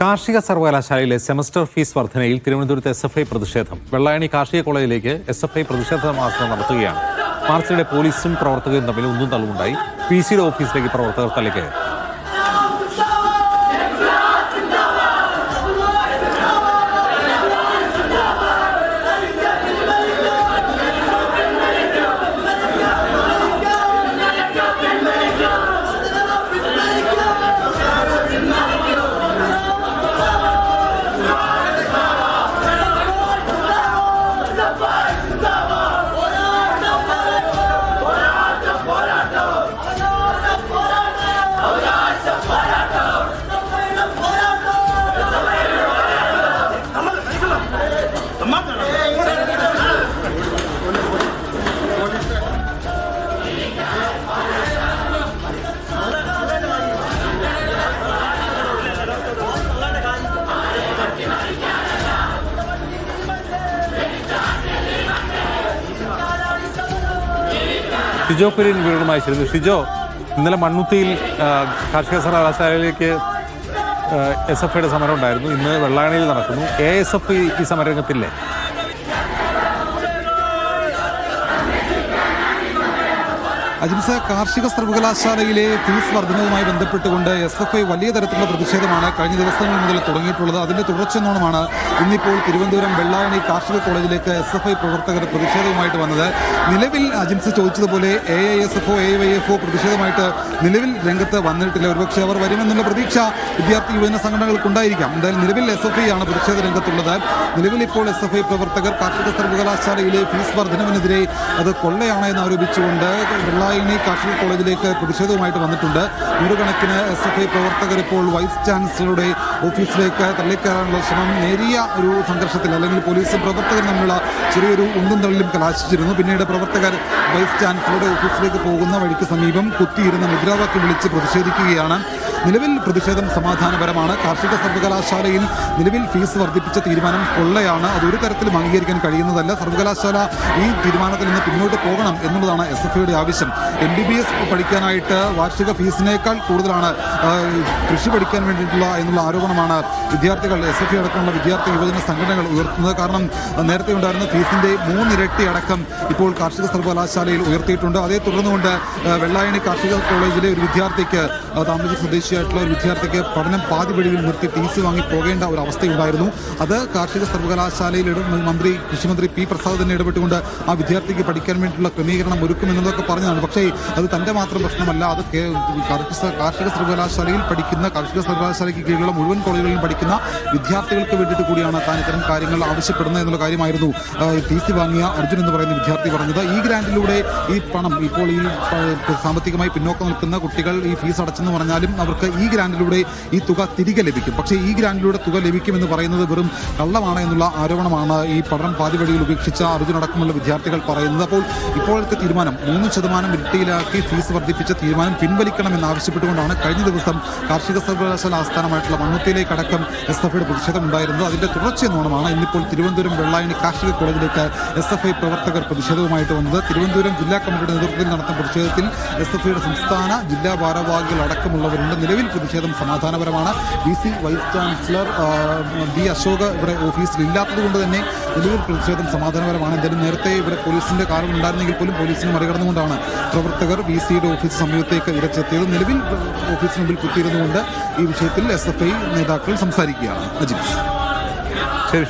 കാർഷിക സർവകലാശാലയിലെ semester fees വർധനയിൽ തിരുവനന്തപുരത്ത് SFI പ്രതിഷേധം. വെള്ളായണി കാർഷിക കോളേജിലേക്ക് SFI പ്രതിഷേധ മാർച്ച് നടത്തുകയാണ്. മാർച്ചിനിടെ പോലീസും പ്രവർത്തകരും തമ്മിൽ ഉന്തും തള്ളുമുണ്ടായി. PC ഓഫീസിലേക്ക് പ്രവർത്തകർ തള്ളിക്കയറി. ഷിജോ കുര്യൻ വിവരങ്ങളുമായി ചേരുന്നു. ഷിജോ, ഇന്നലെ മണ്ണുത്തിയിൽ കാർഷിക സർവകലാശാലയിലേക്ക് SFIയുടെ സമരം ഉണ്ടായിരുന്നു. ഇന്ന് വെള്ളായണിയിൽ നടക്കുന്നു. ASF ഈ സമരരംഗത്തില്ലേ? അജിംസ, കാർഷിക സർവകലാശാലയിലെ ഫീസ് വർധനവുമായി ബന്ധപ്പെട്ടുകൊണ്ട് SFI വലിയ തരത്തിലുള്ള പ്രതിഷേധമാണ് കഴിഞ്ഞ ദിവസങ്ങൾ മുതൽ തുടങ്ങിയിട്ടുള്ളത്. അതിന്റെ തുടർച്ചയെന്നോണമാണ് ഇന്നിപ്പോൾ തിരുവനന്തപുരം വെള്ളായണി കാർഷിക കോളേജിലേക്ക് SFI പ്രവർത്തകർ പ്രതിഷേധവുമായിട്ട് വന്നത്. നിലവിൽ അജിംസ ചോദിച്ചതുപോലെ AISFO AYFO പ്രതിഷേധമായിട്ട് നിലവിൽ രംഗത്ത് വന്നിട്ടില്ല. ഒരുപക്ഷെ അവർ വരുമെന്നുള്ള പ്രതീക്ഷ വിദ്യാർത്ഥി യുവജന സംഘടനകൾക്കുണ്ടായിരിക്കാം. എന്തായാലും നിലവിൽ SFI ആണ് പ്രതിഷേധ രംഗത്തുള്ളത്. നിലവിൽ ഇപ്പോൾ SFI പ്രവർത്തകർ കാർഷിക സർവകലാശാലയിലെ ഫീസ് വർധനവിനെതിരെ അത് കൊള്ളയാണ് എന്ന് ആരോപിച്ചുകൊണ്ട് വെള്ളായണി കാർഷിക കോളേജിലേക്ക് പ്രതിഷേധവുമായിട്ട് വന്നിട്ടുണ്ട്. നൂറുകണക്കിന് SFI പ്രവർത്തകർ ഇപ്പോൾ വൈസ് ചാൻസലറുടെ ഓഫീസിലേക്ക് തള്ളിക്കയറാനുള്ള ശ്രമം നേരിയ ഒരു സംഘർഷത്തിൽ, അല്ലെങ്കിൽ പോലീസും പ്രവർത്തകരും തമ്മിലുള്ള ചെറിയൊരു ഉന്തും തള്ളിലും കലാശിച്ചിരുന്നു. പിന്നീട് പ്രവർത്തകർ വൈസ് ചാൻസലറുടെ ഓഫീസിലേക്ക് പോകുന്ന വഴിക്ക് സമീപം കുത്തിയിരുന്ന മുദ്രാവാക്യം വിളിച്ച് പ്രതിഷേധിക്കുകയാണ്. നിലവിൽ പ്രതിഷേധം സമാധാനപരമാണ്. കാർഷിക സർവകലാശാലയിൽ നിലവിൽ ഫീസ് വർദ്ധിപ്പിച്ച തീരുമാനം കൊള്ളയാണ്. അതൊരു തരത്തിലും അംഗീകരിക്കാൻ കഴിയുന്നതല്ല. സർവകലാശാല ഈ തീരുമാനത്തിൽ നിന്ന് പിന്നോട്ട് പോകണം എന്നുള്ളതാണ് SFIയുടെ ആവശ്യം. MBBS പഠിക്കാനായിട്ട് വാർഷിക ഫീസിനേക്കാൾ കൂടുതലാണ് കൃഷി പഠിക്കാൻ വേണ്ടിയിട്ടുള്ള എന്നുള്ള ആരോപണമാണ് വിദ്യാർത്ഥികൾ, SFI അടക്കമുള്ള വിദ്യാർത്ഥി യുവജന സംഘടനകൾ ഉയർത്തുന്നത്. കാരണം നേരത്തെ ഉണ്ടായിരുന്ന ഫീസിന്റെ 3 ഇരട്ടി അടക്കം ഇപ്പോൾ കാർഷിക സർവകലാശാലയിൽ ഉയർത്തിയിട്ടുണ്ട്. അതേ തുടർന്നുകൊണ്ട് വെള്ളായണി കാർഷിക കോളേജിലെ ഒരു വിദ്യാർത്ഥിക്ക്, താമരശ്ശേരി സ്വദേശിയായിട്ടുള്ള ഒരു വിദ്യാർത്ഥിക്ക് പഠനം പാതി വഴിയിൽ നിർത്തി TC വാങ്ങി പോകേണ്ട ഒരു അവസ്ഥയുണ്ടായിരുന്നു. അത് കാർഷിക സർവകലാശാലയിൽ കൃഷിമന്ത്രി P. പ്രസാദ് തന്നെ ഇടപെട്ടുകൊണ്ട് ആ വിദ്യാർത്ഥിക്ക് പഠിക്കാൻ വേണ്ടിയിട്ടുള്ള ക്രമീകരണം ഒരുക്കുമെന്നതൊക്കെ പറഞ്ഞതാണ്. പക്ഷേ അത് തന്റെ മാത്രം പ്രശ്നമല്ല. അത് കാർഷിക സർവകലാശാലയിൽ പഠിക്കുന്ന, കാർഷിക സർവകലാശാലയ്ക്ക് കീഴിലുള്ള മുഴുവൻ കോളേജുകളിലും പഠിക്കുന്ന വിദ്യാർത്ഥികൾക്ക് വേണ്ടിയിട്ട് കൂടിയാണ് താൻ ഇത്തരം കാര്യങ്ങൾ ആവശ്യപ്പെടുന്നത് എന്നുള്ള കാര്യമായിരുന്നു TC വാങ്ങിയ അർജുൻ എന്ന് പറയുന്ന വിദ്യാർത്ഥി പറഞ്ഞത്. ഈ ഗ്രാൻഡിലൂടെ ഈ പണം, ഇപ്പോൾ ഈ സാമ്പത്തികമായി പിന്നോക്കം നിൽക്കുന്ന കുട്ടികൾ ഈ ഫീസ് അടച്ചെന്ന് പറഞ്ഞാലും അവർക്ക് ഈ ഗ്രാൻഡിലൂടെ ഈ തുക തിരികെ ലഭിക്കും. പക്ഷേ ഈ ഗ്രാൻഡിലൂടെ തുക ലഭിക്കുമെന്ന് പറയുന്നത് വെറും കള്ളമാണ് എന്നുള്ള ആരോപണമാണ് ഈ പഠനം പാതി വഴിയിൽ ഉപേക്ഷിച്ച അർജുൻ അടക്കമുള്ള വിദ്യാർത്ഥികൾ പറയുന്നത്. അപ്പോൾ ഇപ്പോഴത്തെ തീരുമാനം 3% ഇരട്ടിയിലാക്കി ഫീസ് വർദ്ധിപ്പിച്ച തീരുമാനം പിൻവലിക്കണമെന്നാവശ്യപ്പെട്ടുകൊണ്ടാണ് കഴിഞ്ഞ ദിവസം കാർഷിക സർവകലാശാല ആസ്ഥാനമായിട്ടുള്ള മണ്ണുത്തിയിലേക്കടക്കം SFIയുടെ പ്രതിഷേധം ഉണ്ടായിരുന്നത്. അതിന്റെ തുടർച്ചയെന്നോണമാണ് ഇന്നിപ്പോൾ തിരുവനന്തപുരം വെള്ളായണി കാർഷിക കോളേജിലേക്ക് SFI പ്രവർത്തകർ പ്രതിഷേധവുമായിട്ട് വന്നത്. തിരുവനന്തപുരം ജില്ലാ കമ്മിറ്റിയുടെ നേതൃത്വത്തിൽ നടത്തുന്ന പ്രതിഷേധത്തിൽ SFIയുടെ സംസ്ഥാന ജില്ലാ ഭാരവാഹികൾ അടക്കമുള്ളവരുണ്ട്. നിലവിൽ പ്രതിഷേധം സമാധാനപരമാണ്. DC vice chancellor D. Ashok ഇവിടെ ഓഫീസിൽ ഇല്ലാത്തത് കൊണ്ട് തന്നെ നിലവിൽ പ്രതിഷേധം സമാധാനപരമാണ്. എന്തായാലും നേരത്തെ ഇവിടെ പോലീസിന്റെ കാര്യം ഉണ്ടായിരുന്നെങ്കിൽ പോലും പോലീസിനെ മറികടന്നുകൊണ്ടാണ് പ്രവർത്തകർ VCയുടെ ഓഫീസ് സമീപത്തേക്ക് ഇരച്ചെത്തിയത്. നിലവിൽ ഓഫീസിന് മുമ്പിൽ കുത്തിയിരുന്നുകൊണ്ട് ഈ വിഷയത്തിൽ SFI നേതാക്കൾ സംസാരിക്കുകയാണ്. അജിത്, ശരി.